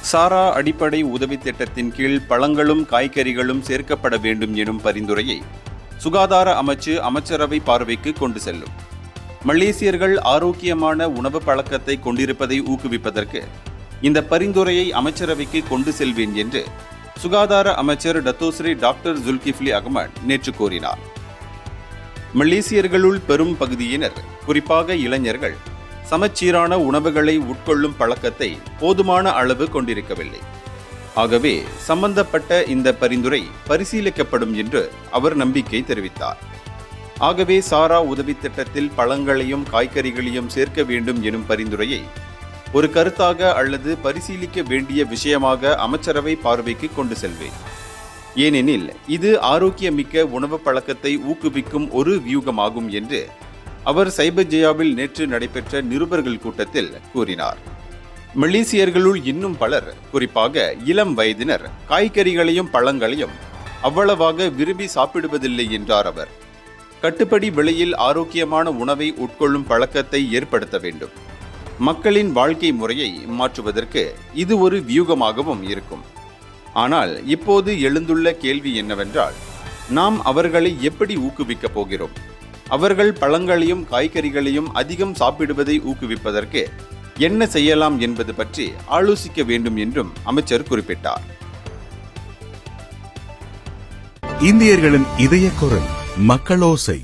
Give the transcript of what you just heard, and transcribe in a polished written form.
சாரா அடிப்படை உதவி திட்டத்தின் கீழ் பழங்களும் காய்கறிகளும் சேர்க்கப்பட வேண்டும் எனும் பரிந்துரையை சுகாதார அமைச்சு அமைச்சரவை பார்வைக்கு கொண்டு செல்லும். மலேசியர்கள் ஆரோக்கியமான உணவு பழக்கத்தை கொண்டிருப்பதை ஊக்குவிப்பதற்கு இந்த பரிந்துரையை அமைச்சரவைக்கு கொண்டு செல்வேன் என்று சுகாதார அமைச்சர் டத்தோஸ்ரீ டாக்டர் ஜுல்கிஃப்லி அகமட் நேற்று கூறினார். மலேசியர்களுள் பெரும் பகுதியினர், குறிப்பாக இளைஞர்கள், சமச்சீரான உணவுகளை உட்கொள்ளும் பழக்கத்தை போதுமான அளவு கொண்டிருக்கவில்லை. ஆகவே சம்பந்தப்பட்ட இந்த பரிந்துரை பரிசீலிக்கப்படும் என்று அவர் நம்பிக்கை தெரிவித்தார். ஆகவே சாரா உதவி திட்டத்தில் பழங்களையும் காய்கறிகளையும் சேர்க்க வேண்டும் எனும் பரிந்துரையை ஒரு கருத்தாக அல்லது பரிசீலிக்க வேண்டிய விஷயமாக அமைச்சரவை பார்வைக்கு கொண்டு செல்வேன். ஏனெனில் இது ஆரோக்கியமிக்க உணவு பழக்கத்தை ஊக்குவிக்கும் ஒரு வியூகமாகும் என்று அவர் சைபஜயாவில் நேற்று நடைபெற்ற நிருபர்கள் கூட்டத்தில் கூறினார். மலேசியர்களுள் இன்னும் பலர், குறிப்பாக இளம் வயதினர், காய்கறிகளையும் பழங்களையும் அவ்வளவாக விரும்பி சாப்பிடுவதில்லை என்றார் அவர். கட்டுப்படி விலையில் ஆரோக்கியமான உணவை உட்கொள்ளும் பழக்கத்தை ஏற்படுத்த வேண்டும். மக்களின் வாழ்க்கை முறையை மாற்றுவதற்கு இது ஒரு வியூகமாகவும் இருக்கும். ஆனால் இப்போது எழுந்துள்ள கேள்வி என்னவென்றால், நாம் அவர்களை எப்படி ஊக்குவிக்கப் போகிறோம்? அவர்கள் பழங்களையும் காய்கறிகளையும் அதிகம் சாப்பிடுவதை ஊக்குவிப்பதற்கு என்ன செய்யலாம் என்பது பற்றி ஆலோசிக்க வேண்டும் என்றும் அமைச்சர் குறிப்பிட்டார். இந்தியர்களின் இதய குரல் மக்களோசை.